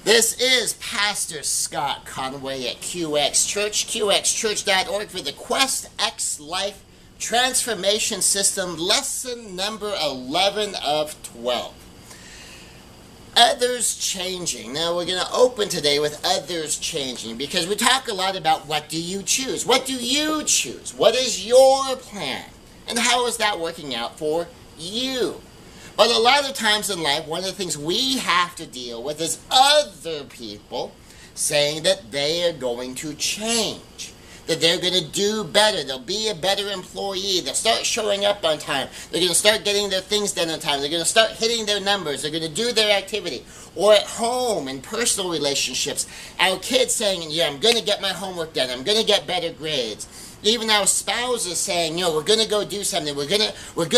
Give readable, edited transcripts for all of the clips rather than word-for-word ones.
This is Pastor Scott Conway at QXChurch, QXChurch.org for the Quest X Life Transformation System, lesson number 11 of 12. Others changing. Now we're going to open today with others changing because we talk a lot about what do you choose? What do you choose? What is your plan? And how is that working out for you? But a lot of times in life, one of the things we have to deal with is other people saying that they are going to change, that they're going to do better, they'll be a better employee, they'll start showing up on time, they're going to start getting their things done on time, they're going to start hitting their numbers, they're going to do their activity. Or at home, in personal relationships, our kids saying, yeah, I'm going to get my homework done, I'm going to get better grades. Even our spouses saying, we're going to go do something. We're going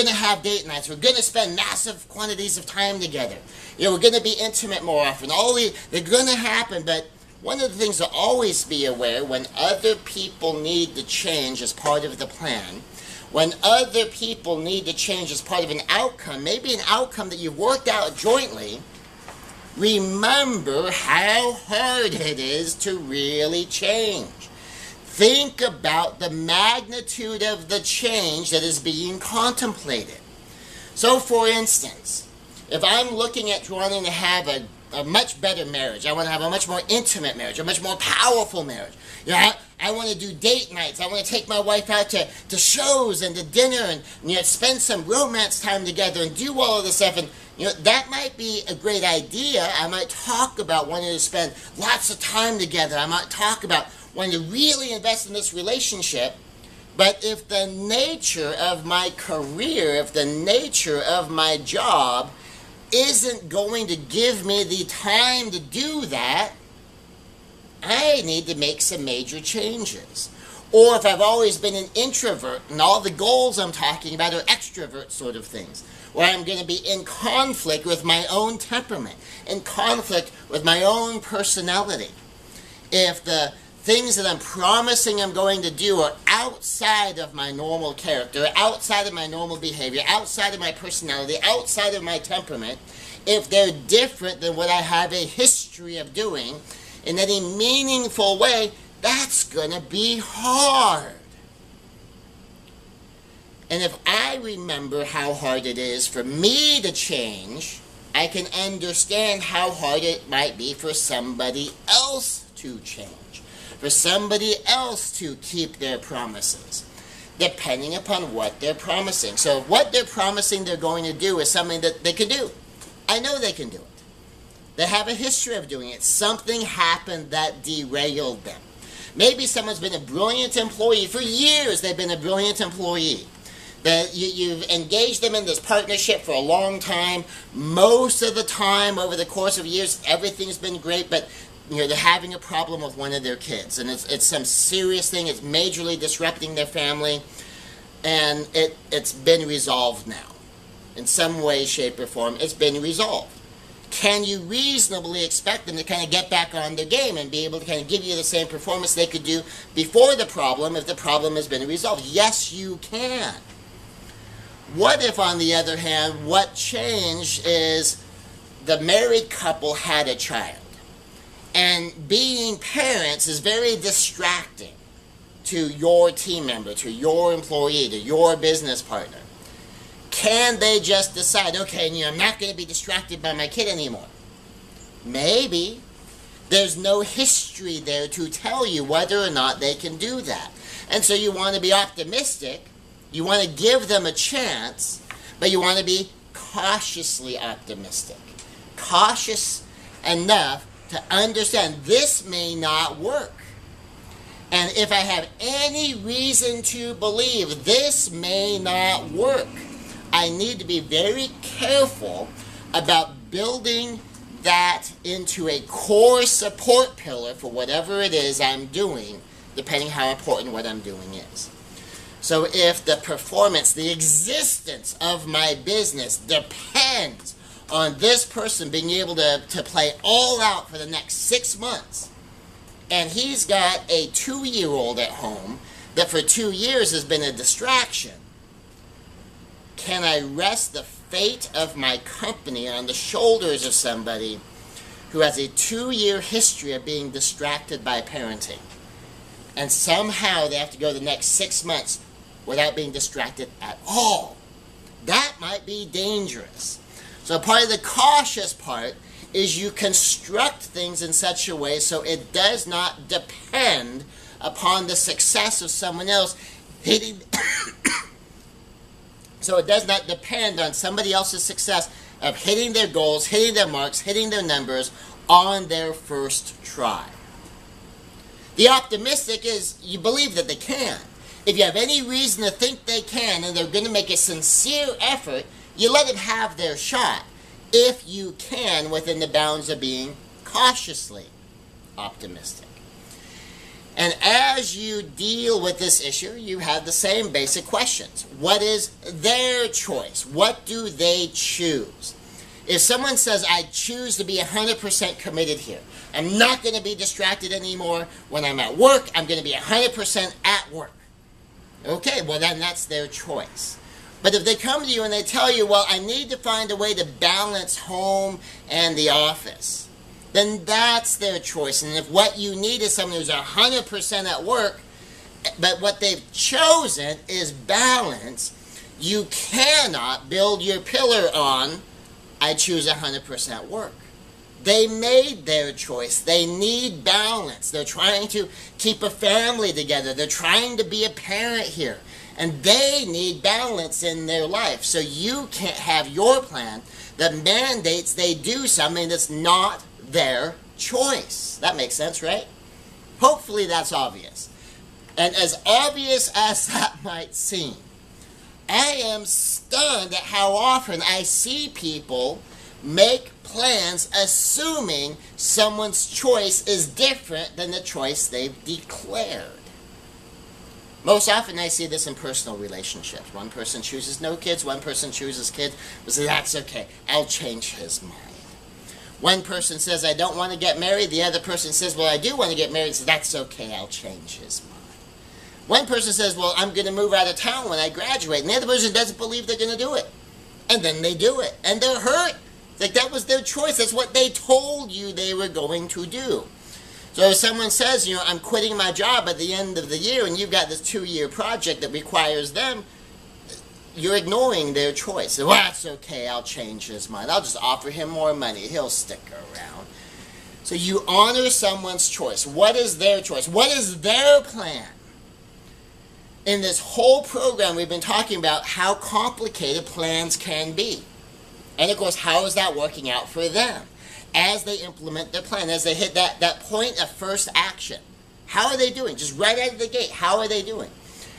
to have date nights. We're going to spend massive quantities of time together. We're going to be intimate more often. They're going to happen. But one of the things to always be aware when other people need to change as part of the plan, when other people need to change as part of an outcome, maybe an outcome that you've worked out jointly, remember how hard it is to really change. Think about the magnitude of the change that is being contemplated. So, for instance, if I'm looking at wanting to have a much better marriage, I want to have a much more intimate marriage, a much more powerful marriage. I want to do date nights. I want to take my wife out to shows and to dinner and spend some romance time together and do all of this stuff. And that might be a great idea. I might talk about wanting to spend lots of time together. I might talk about wanting to really invest in this relationship. But if the nature of my career, if the nature of my job isn't going to give me the time to do that, I need to make some major changes. Or if I've always been an introvert and all the goals I'm talking about are extrovert sort of things, where I'm going to be in conflict with my own temperament, in conflict with my own personality. If the things that I'm promising I'm going to do are outside of my normal character, outside of my normal behavior, outside of my personality, outside of my temperament, if they're different than what I have a history of doing in any meaningful way, that's going to be hard. And if I remember how hard it is for me to change, I can understand how hard it might be for somebody else to change, for somebody else to keep their promises, depending upon what they're promising. So if what they're promising they're going to do is something that they can do, I know they can do it. They have a history of doing it. Something happened that derailed them. Maybe someone's been a brilliant employee for years. They've been a brilliant employee. You've engaged them in this partnership for a long time. Most of the time, over the course of years, everything's been great, but they're having a problem with one of their kids, and it's some serious thing. It's majorly disrupting their family, and it's been resolved now. In some way, shape, or form, it's been resolved. Can you reasonably expect them to kind of get back on their game and be able to kind of give you the same performance they could do before the problem if the problem has been resolved? Yes, you can. What if, on the other hand, what changed is the married couple had a child? And being parents is very distracting to your team member, to your employee, to your business partner. Can they just decide, okay, I'm not going to be distracted by my kid anymore? Maybe. There's no history there to tell you whether or not they can do that. And so you want to be optimistic. You want to give them a chance, but you want to be cautiously optimistic. Cautious enough to understand this may not work. And if I have any reason to believe this may not work, I need to be very careful about building that into a core support pillar for whatever it is I'm doing, depending how important what I'm doing is. So if the performance, the existence of my business depends on this person being able to play all out for the next 6 months, and he's got a 2-year-old at home that for 2 years has been a distraction, can I rest the fate of my company on the shoulders of somebody who has a 2-year history of being distracted by parenting, and somehow they have to go the next 6 months without being distracted at all. That might be dangerous. So part of the cautious part is you construct things in such a way so it does not depend upon the success of someone else hitting so it does not depend on somebody else's success of hitting their goals, hitting their marks, hitting their numbers on their first try. The optimistic is you believe that they can. If you have any reason to think they can and they're going to make a sincere effort, you let them have their shot, if you can, within the bounds of being cautiously optimistic. And as you deal with this issue, you have the same basic questions. What is their choice? What do they choose? If someone says, I choose to be 100% committed here, I'm not going to be distracted anymore. When I'm at work, I'm going to be 100% at work. Okay, well then that's their choice. But if they come to you and they tell you, well, I need to find a way to balance home and the office, then that's their choice. And if what you need is someone who's 100% at work, but what they've chosen is balance, you cannot build your pillar on, I choose 100% work. They made their choice. They need balance. They're trying to keep a family together. They're trying to be a parent here. And they need balance in their life. So you can't have your plan that mandates they do something that's not their choice. That makes sense, right? Hopefully that's obvious. And as obvious as that might seem, I am stunned at how often I see people make plans assuming someone's choice is different than the choice they've declared. Most often I see this in personal relationships. One person chooses no kids, one person chooses kids, but says, that's okay, I'll change his mind. One person says, I don't want to get married, the other person says, well, I do want to get married, so that's okay, I'll change his mind. One person says, well, I'm going to move out of town when I graduate, and the other person doesn't believe they're going to do it. And then they do it, and they're hurt. Like that was their choice, that's what they told you they were going to do. So if someone says, you know, I'm quitting my job at the end of the year, and you've got this 2-year project that requires them, you're ignoring their choice. So, well, that's okay, I'll change his mind. I'll just offer him more money, he'll stick around. So you honor someone's choice. What is their choice? What is their plan? In this whole program, we've been talking about how complicated plans can be. And of course, how is that working out for them? As they implement their plan, as they hit that point of first action. How are they doing? Just right out of the gate, how are they doing?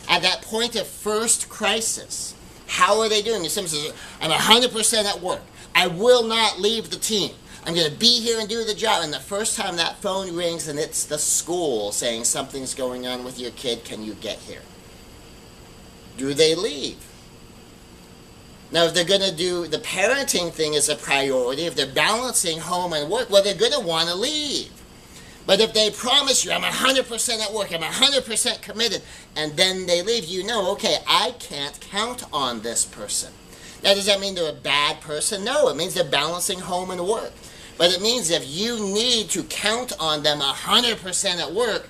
At that point of first crisis, how are they doing? If someone says, I'm 100% at work. I will not leave the team. I'm going to be here and do the job. And the first time that phone rings and it's the school saying something's going on with your kid, can you get here? Do they leave? Now, if they're going to do the parenting thing as a priority, if they're balancing home and work, well, they're going to want to leave. But if they promise you, I'm 100% at work, I'm 100% committed, and then they leave, you know, okay, I can't count on this person. Now, does that mean they're a bad person? No, it means they're balancing home and work. But it means if you need to count on them 100% at work,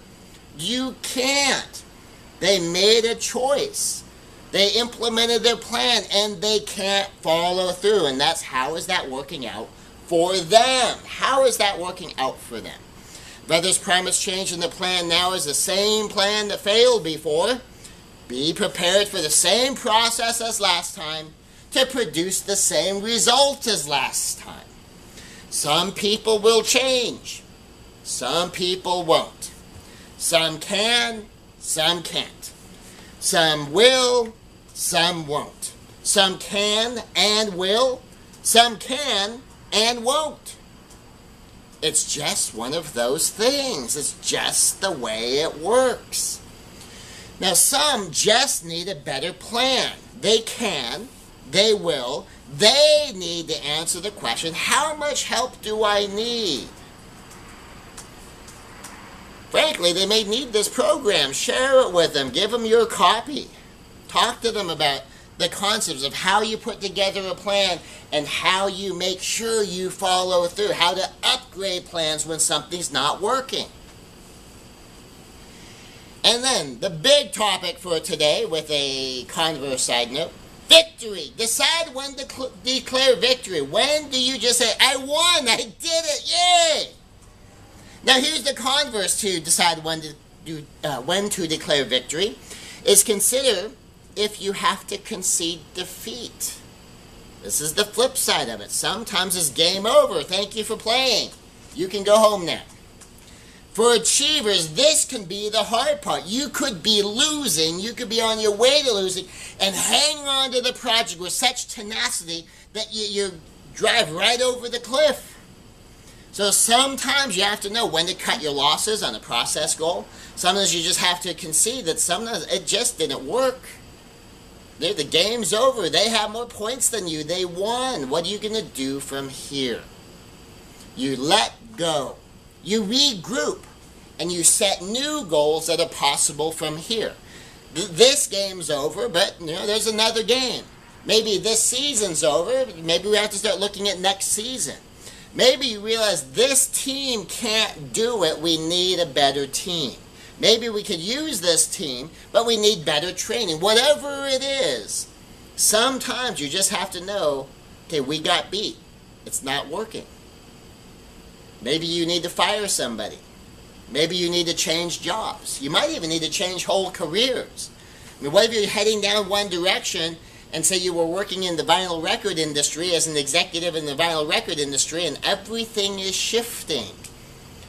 you can't. They made a choice. They implemented their plan, and they can't follow through. And that's how is that working out for them? How is that working out for them? Brothers promise change in the plan now is the same plan that failed before. Be prepared for the same process as last time to produce the same result as last time. Some people will change. Some people won't. Some can, some can't. Some will, some won't. Some can and will. Some can and won't. It's just one of those things. It's just the way it works. Now, some just need a better plan. They can, they will, they need to answer the question, how much help do I need? Frankly, they may need this program. Share it with them. Give them your copy. Talk to them about the concepts of how you put together a plan and how you make sure you follow through, how to upgrade plans when something's not working. And then the big topic for today, with a converse side note, victory. Decide when to declare victory. When do you just say, I won, I did it, yay! Now here's the converse to decide when to declare victory, is consider if you have to concede defeat. This is the flip side of it. Sometimes it's game over. Thank you for playing. You can go home now. For achievers, this can be the hard part. You could be losing, you could be on your way to losing, and hang on to the project with such tenacity that you drive right over the cliff. So sometimes you have to know when to cut your losses on a process goal. Sometimes you just have to concede that sometimes it just didn't work. The game's over. They have more points than you. They won. What are you going to do from here? You let go. You regroup, and you set new goals that are possible from here. This game's over, but there's another game. Maybe this season's over. Maybe we have to start looking at next season. Maybe you realize this team can't do it. We need a better team. Maybe we could use this team, but we need better training. Whatever it is, sometimes you just have to know, okay, we got beat. It's not working. Maybe you need to fire somebody. Maybe you need to change jobs. You might even need to change whole careers. I mean, what if you're heading down one direction and say you were working in the vinyl record industry as an executive in the vinyl record industry and everything is shifting?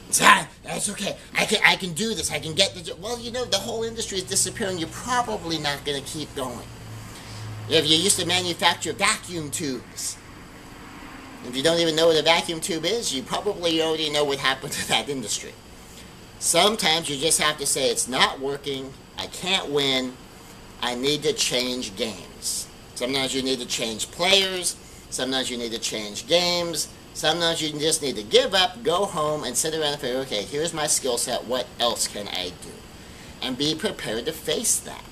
It's, that's okay. I can do this. I can get the job. Well, the whole industry is disappearing. You're probably not going to keep going. If you used to manufacture vacuum tubes, if you don't even know what a vacuum tube is, you probably already know what happened to that industry. Sometimes you just have to say, it's not working, I can't win, I need to change games. Sometimes you need to change players, sometimes you need to change games, sometimes you just need to give up, go home, and sit around and figure, okay, here's my skill set, what else can I do? And be prepared to face that.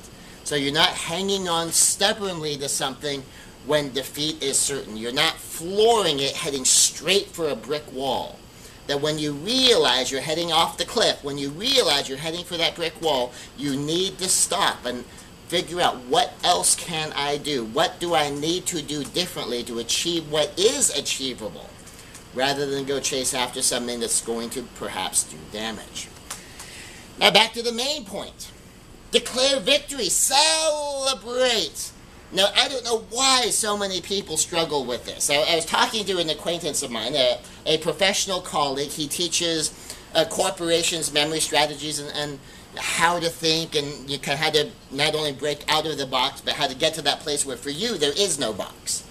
So you're not hanging on stubbornly to something when defeat is certain. You're not flooring it, heading straight for a brick wall. That when you realize you're heading off the cliff, when you realize you're heading for that brick wall, you need to stop and figure out, what else can I do? What do I need to do differently to achieve what is achievable, rather than go chase after something that's going to perhaps do damage. Now back to the main point. Declare victory. Celebrate. Now, I don't know why so many people struggle with this. I was talking to an acquaintance of mine, a professional colleague. He teaches corporations memory strategies and how to think, and how to not only break out of the box, but how to get to that place where for you there is no box.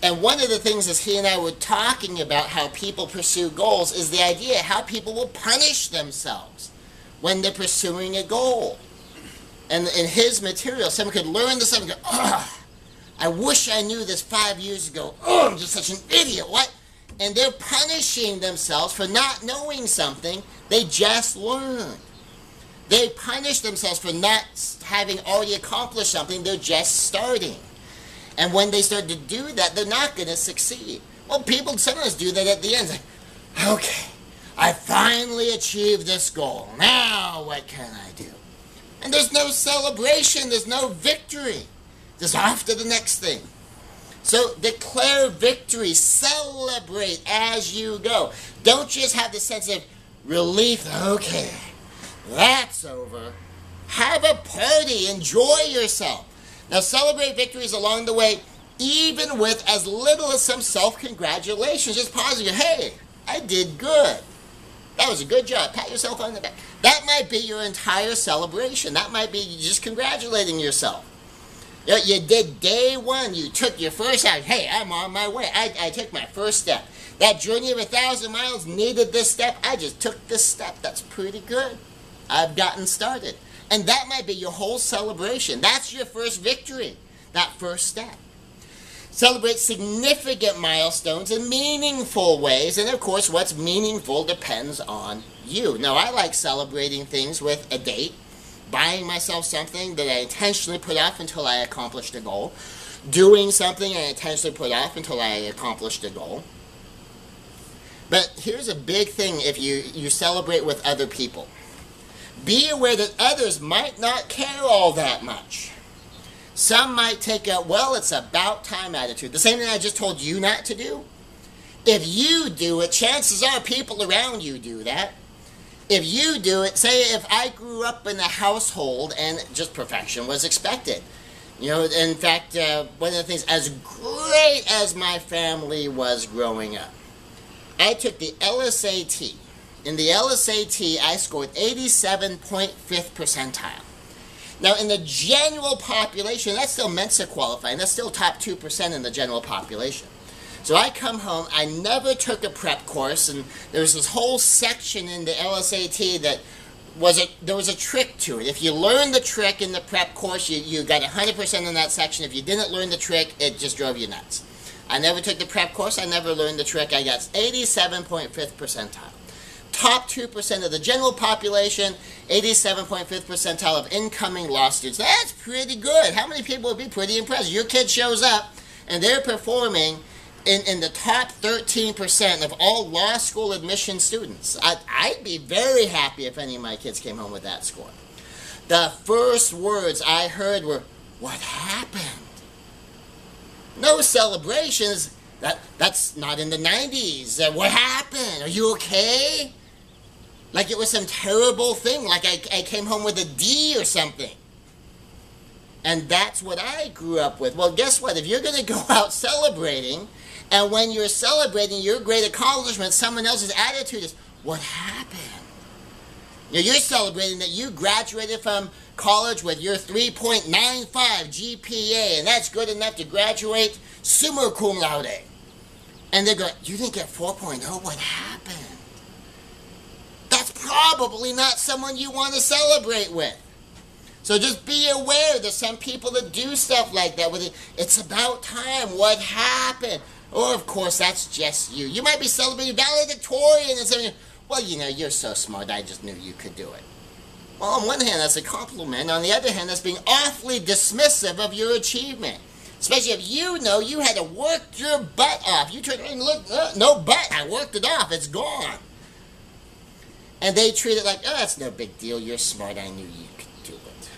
And one of the things as he and I were talking about how people pursue goals is the idea how people will punish themselves when they're pursuing a goal. And in his material, someone could learn this and go, I wish I knew this 5 years ago. I'm just such an idiot. What? And they're punishing themselves for not knowing something they just learned. They punish themselves for not having already accomplished something they're just starting. And when they start to do that, they're not going to succeed. Well, people sometimes do that at the end. It's like, okay, I finally achieved this goal. Now what can I do? And there's no celebration, there's no victory. Just off to the next thing. So declare victory, celebrate as you go. Don't just have the sense of relief, okay, that's over. Have a party, enjoy yourself. Now celebrate victories along the way, even with as little as some self-congratulations. Just pause and go, hey, I did good. That was a good job. Pat yourself on the back. That might be your entire celebration. That might be you just congratulating yourself. You did day one. You took your first act. Hey, I'm on my way. I took my first step. That journey of 1,000 miles needed this step. I just took this step. That's pretty good. I've gotten started. And that might be your whole celebration. That's your first victory, that first step. Celebrate significant milestones in meaningful ways. And of course, what's meaningful depends on you. Now, I like celebrating things with a date, buying myself something that I intentionally put off until I accomplished a goal, doing something I intentionally put off until I accomplished a goal. But here's a big thing if you celebrate with other people. Be aware that others might not care all that much. Some might take a, well, it's about time attitude. The same thing I just told you not to do. If you do it, chances are people around you do that. If you do it, say if I grew up in a household and just perfection was expected. You know, in fact, one of the things, as great as my family was growing up, I took the LSAT. In the LSAT, I scored 87.5th percentile. Now, in the general population, that's still Mensa qualifying. That's still top 2% in the general population. So I come home, I never took a prep course, and there was this whole section in the LSAT that there was a trick to it. If you learned the trick in the prep course, you got 100% in that section. If you didn't learn the trick, it just drove you nuts. I never took the prep course, I never learned the trick. I got 87.5th percentile. Top 2% of the general population, 87.5th percentile of incoming law students. That's pretty good. How many people would be pretty impressed? Your kid shows up, and they're performing in the top 13% of all law school admission students. I'd be very happy if any of my kids came home with that score. The first words I heard were, "What happened?" No celebrations. That's not in the 90s. What happened? Are you okay? Like it was some terrible thing, like I came home with a D or something. And that's what I grew up with. Well, guess what? If you're going to go out celebrating, and when you're celebrating your great accomplishment, someone else's attitude is, "What happened?" You know, you're celebrating that you graduated from college with your 3.95 GPA, and that's good enough to graduate summa cum laude. And they're going, "You didn't get 4.0, what happened?" That's probably not someone you want to celebrate with. So just be aware there's some people that do stuff like that. It's about time, what happened? Or, of course, that's just you. You might be celebrating valedictorian and saying, "Well, you know, you're so smart, I just knew you could do it." Well, on one hand, that's a compliment. On the other hand, that's being awfully dismissive of your achievement. Especially if you know you had to work your butt off. You turn around and look, no butt, I worked it off, it's gone. And they treat it like, "Oh, that's no big deal, you're smart, I knew you could do it."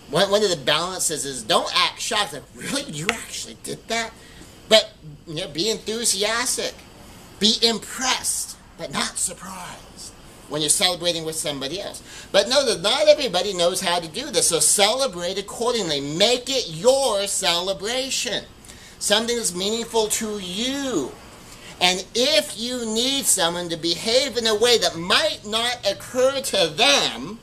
One of the balances is don't act shocked, like, "Really, you actually did that?" But, you know, be enthusiastic. Be impressed, but not surprised when you're celebrating with somebody else. But know that not everybody knows how to do this, so celebrate accordingly. Make it your celebration. Something that's meaningful to you. And if you need someone to behave in a way that might not occur to them,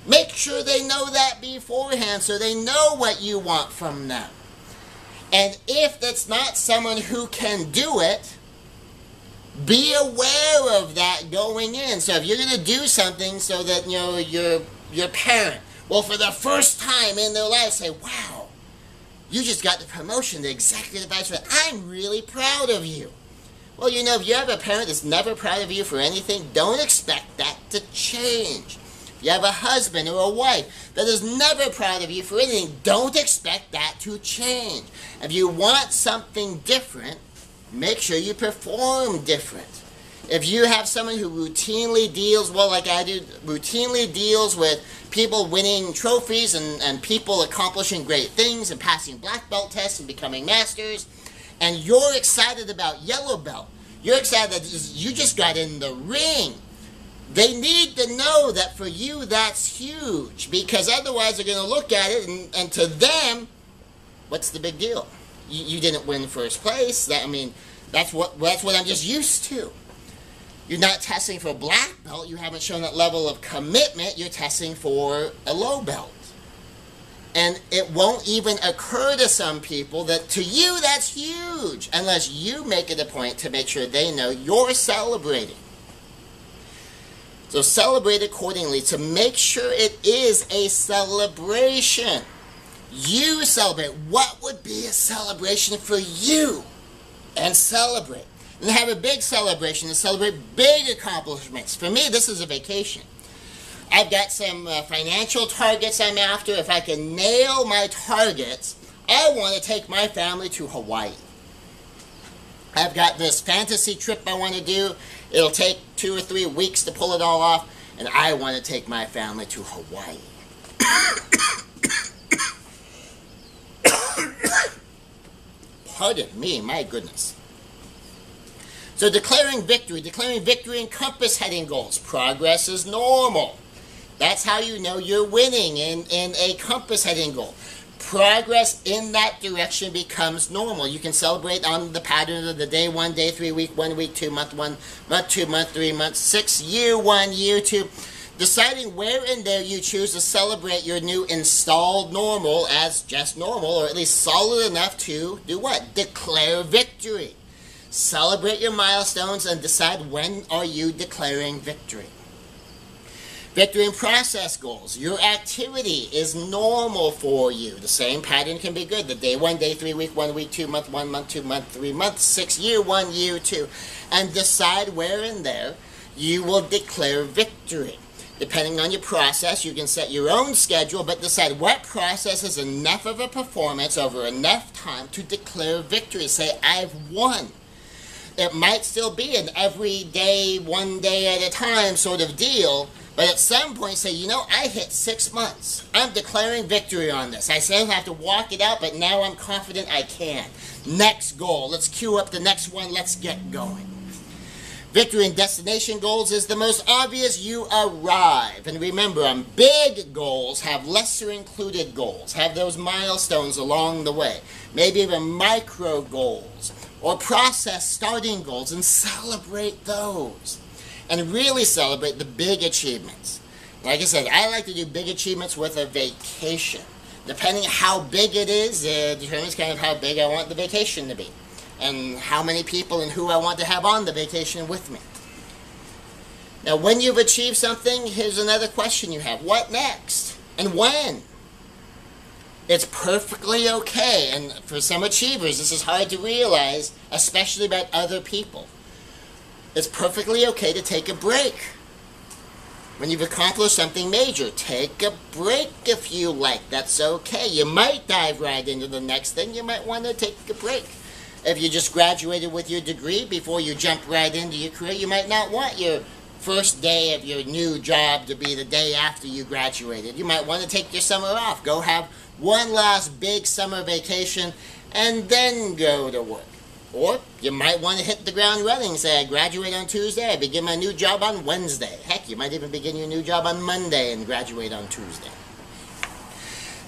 make sure they know that beforehand so they know what you want from them. And if that's not someone who can do it, be aware of that going in. So if you're going to do something so that, you know, your parent will for the first time in their life say, "Wow, you just got the promotion to executive vice president. I'm really proud of you." Well, you know, if you have a parent that's never proud of you for anything, don't expect that to change. If you have a husband or a wife that is never proud of you for anything, don't expect that to change. If you want something different, make sure you perform different. If you have someone who routinely deals, well, like I do, routinely deals with people winning trophies and people accomplishing great things and passing black belt tests and becoming masters, and you're excited about yellow belt, you're excited that you just got in the ring, they need to know that for you that's huge, because otherwise they're going to look at it and to them, what's the big deal? You didn't win first place. That's what I'm just used to. You're not testing for a black belt. You haven't shown that level of commitment. You're testing for a low belt. And it won't even occur to some people that to you that's huge unless you make it a point to make sure they know you're celebrating. So celebrate accordingly to make sure it is a celebration. You celebrate. What would be a celebration for you? And celebrate. And have a big celebration and celebrate big accomplishments. For me, this is a vacation. I've got some financial targets I'm after. If I can nail my targets, I want to take my family to Hawaii. I've got this fantasy trip I want to do. It'll take 2 or 3 weeks to pull it all off, and I want to take my family to Hawaii. Pardon me, my goodness. So declaring victory in compass heading goals. Progress is normal. That's how you know you're winning in a compass heading goal. Progress in that direction becomes normal. You can celebrate on the pattern of the day 1, day 3, week 1, week 2, month 1, month 2, month 3, month 6, year 1, year 2. Deciding where in there you choose to celebrate your new installed normal as just normal, or at least solid enough to do what? Declare victory. Celebrate your milestones and decide when are you declaring victory. Victory in process goals. Your activity is normal for you. The same pattern can be good. The day 1, day 3, week 1, week 2, month 1, month 2, month 3, month 6, year 1, year 2. And decide where in there you will declare victory. Depending on your process, you can set your own schedule, but decide what process is enough of a performance over enough time to declare victory. Say, I've won. It might still be an everyday, one day at a time sort of deal, but at some point say, you know, I hit 6 months. I'm declaring victory on this. I still have to walk it out, but now I'm confident I can. Next goal. Let's queue up the next one. Let's get going. Victory in destination goals is the most obvious. You arrive. And remember, on big goals, have lesser included goals. Have those milestones along the way. Maybe even micro goals or process starting goals, and celebrate those. And really celebrate the big achievements. Like I said, I like to do big achievements with a vacation. Depending on how big it is, determines kind of how big I want the vacation to be. And how many people and who I want to have on the vacation with me. Now, when you've achieved something, here's another question you have. What next? And when? It's perfectly okay. And for some achievers, this is hard to realize, especially about other people. It's perfectly okay to take a break. When you've accomplished something major, take a break if you like. That's okay. You might dive right into the next thing. You might want to take a break. If you just graduated with your degree before you jump right into your career, you might not want your first day of your new job to be the day after you graduated. You might want to take your summer off. Go have one last big summer vacation and then go to work. Or you might want to hit the ground running. Say, I graduate on Tuesday, I begin my new job on Wednesday. Heck, you might even begin your new job on Monday and graduate on Tuesday.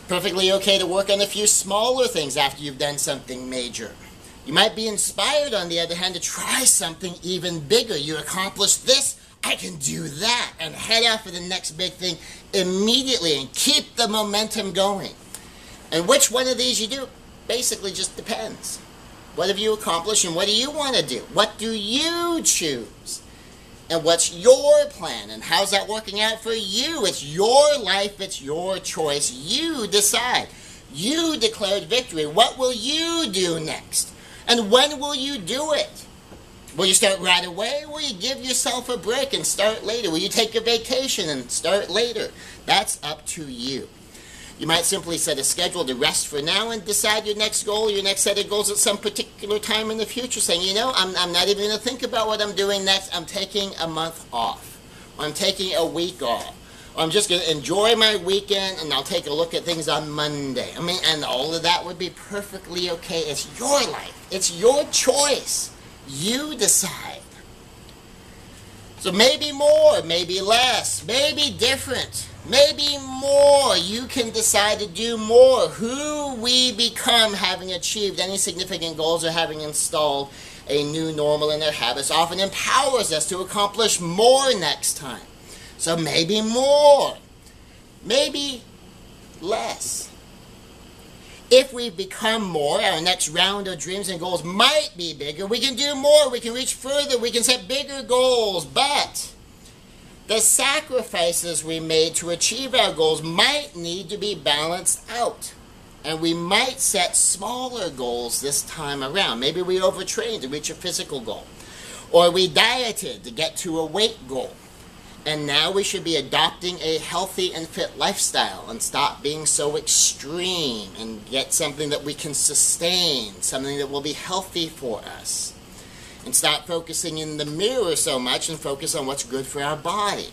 Perfectly okay to work on a few smaller things after you've done something major. You might be inspired, on the other hand, to try something even bigger. You accomplished this, I can do that, and head out for the next big thing immediately and keep the momentum going. And which one of these you do basically just depends. What have you accomplished and what do you want to do? What do you choose? And what's your plan? And how's that working out for you? It's your life, it's your choice. You decide. You declared victory. What will you do next? And when will you do it? Will you start right away? Will you give yourself a break and start later? Will you take a vacation and start later? That's up to you. You might simply set a schedule to rest for now and decide your next goal, your next set of goals at some particular time in the future, saying, you know, I'm not even going to think about what I'm doing next. I'm taking a month off. Or I'm taking a week off. Or I'm just going to enjoy my weekend and I'll take a look at things on Monday. I mean, and all of that would be perfectly okay. It's your life. It's your choice. You decide. So maybe more, maybe less, maybe different, maybe more. You can decide to do more. Who we become having achieved any significant goals or having installed a new normal in their habits often empowers us to accomplish more next time. So maybe more, maybe less. If we become more, our next round of dreams and goals might be bigger. We can do more. We can reach further. We can set bigger goals. But the sacrifices we made to achieve our goals might need to be balanced out. And we might set smaller goals this time around. Maybe we overtrained to reach a physical goal. Or we dieted to get to a weight goal. And now we should be adopting a healthy and fit lifestyle and stop being so extreme and get something that we can sustain, something that will be healthy for us. And stop focusing in the mirror so much and focus on what's good for our body.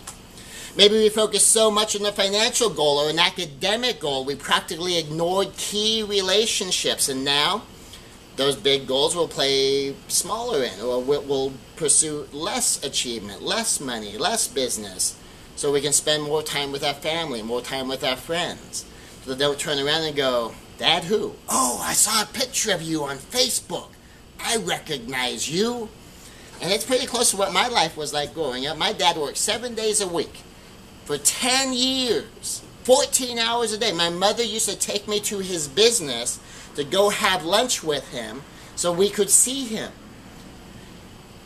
Maybe we focus so much on a financial goal or an academic goal, we practically ignored key relationships, and now those big goals will play smaller in, or we'll pursue less achievement, less money, less business, so we can spend more time with our family, more time with our friends. So they don't turn around and go, "Dad, who? Oh, I saw a picture of you on Facebook. I recognize you." And it's pretty close to what my life was like growing up. My dad worked 7 days a week for 10 years, 14 hours a day. My mother used to take me to his business to go have lunch with him so we could see him.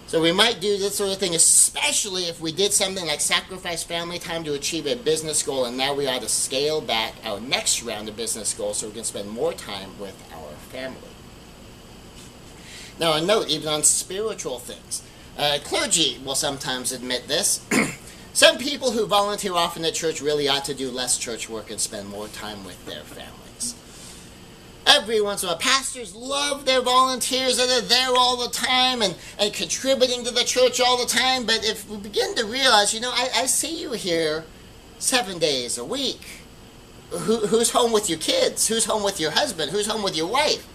So we might do this sort of thing, especially if we did something like sacrifice family time to achieve a business goal, and now we ought to scale back our next round of business goals so we can spend more time with our family. Now, a note even on spiritual things. Clergy will sometimes admit this. Some people who volunteer often at church really ought to do less church work and spend more time with their families. Every once in a while, pastors love their volunteers that are there all the time and contributing to the church all the time. But if we begin to realize, I see you here 7 days a week. Who's home with your kids? Who's home with your husband? Who's home with your wife?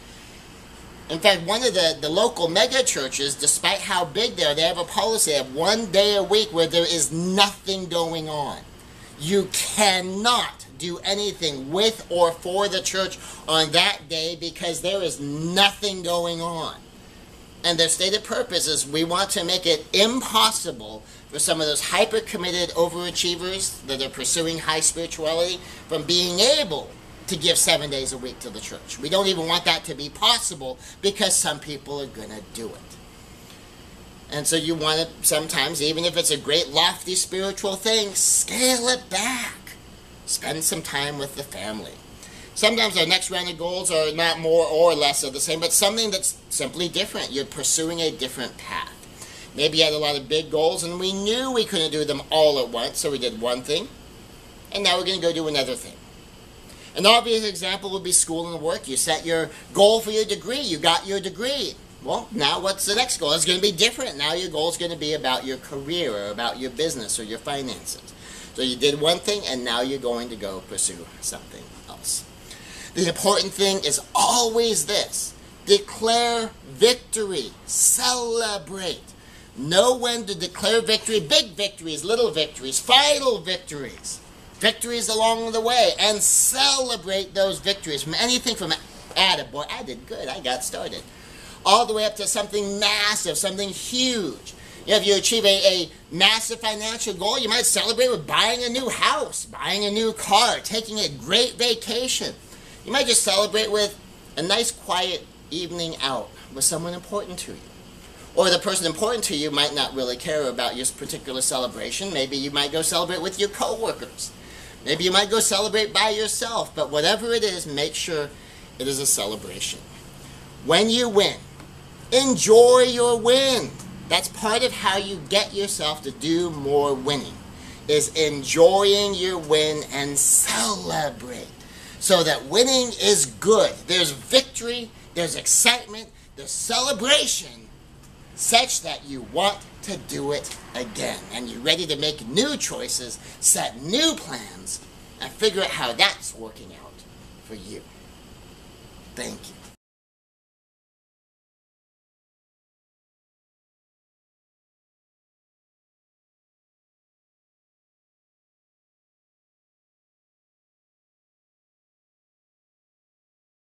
In fact, one of the local mega churches, despite how big they are, they have a policy of 1 day a week where there is nothing going on. You cannot do anything with or for the church on that day because there is nothing going on. And their stated purpose is we want to make it impossible for some of those hyper-committed overachievers that are pursuing high spirituality from being able to give 7 days a week to the church. We don't even want that to be possible because some people are going to do it. And so you want to sometimes, even if it's a great lofty spiritual thing, scale it back. Spend some time with the family. Sometimes our next round of goals are not more or less of the same, but something that's simply different. You're pursuing a different path. Maybe you had a lot of big goals and we knew we couldn't do them all at once, so we did one thing, and now we're going to go do another thing. An obvious example would be school and work. You set your goal for your degree. You got your degree. Well, now what's the next goal? It's going to be different. Now your goal is going to be about your career or about your business or your finances. So you did one thing, and now you're going to go pursue something else. The important thing is always this. Declare victory. Celebrate. Know when to declare victory. Big victories, little victories, final victories. Victories along the way, and celebrate those victories from anything from attaboy, I did good, I got started, all the way up to something massive, something huge. If you achieve a massive financial goal, you might celebrate with buying a new house, buying a new car, taking a great vacation. You might just celebrate with a nice quiet evening out with someone important to you. Or the person important to you might not really care about your particular celebration. Maybe you might go celebrate with your coworkers. Maybe you might go celebrate by yourself, but whatever it is, make sure it is a celebration. When you win, enjoy your win. That's part of how you get yourself to do more winning, is enjoying your win and celebrate. So that winning is good. There's victory, there's excitement, there's celebration, such that you want to do it again. And you're ready to make new choices, set new plans, and figure out how that's working out for you. Thank you.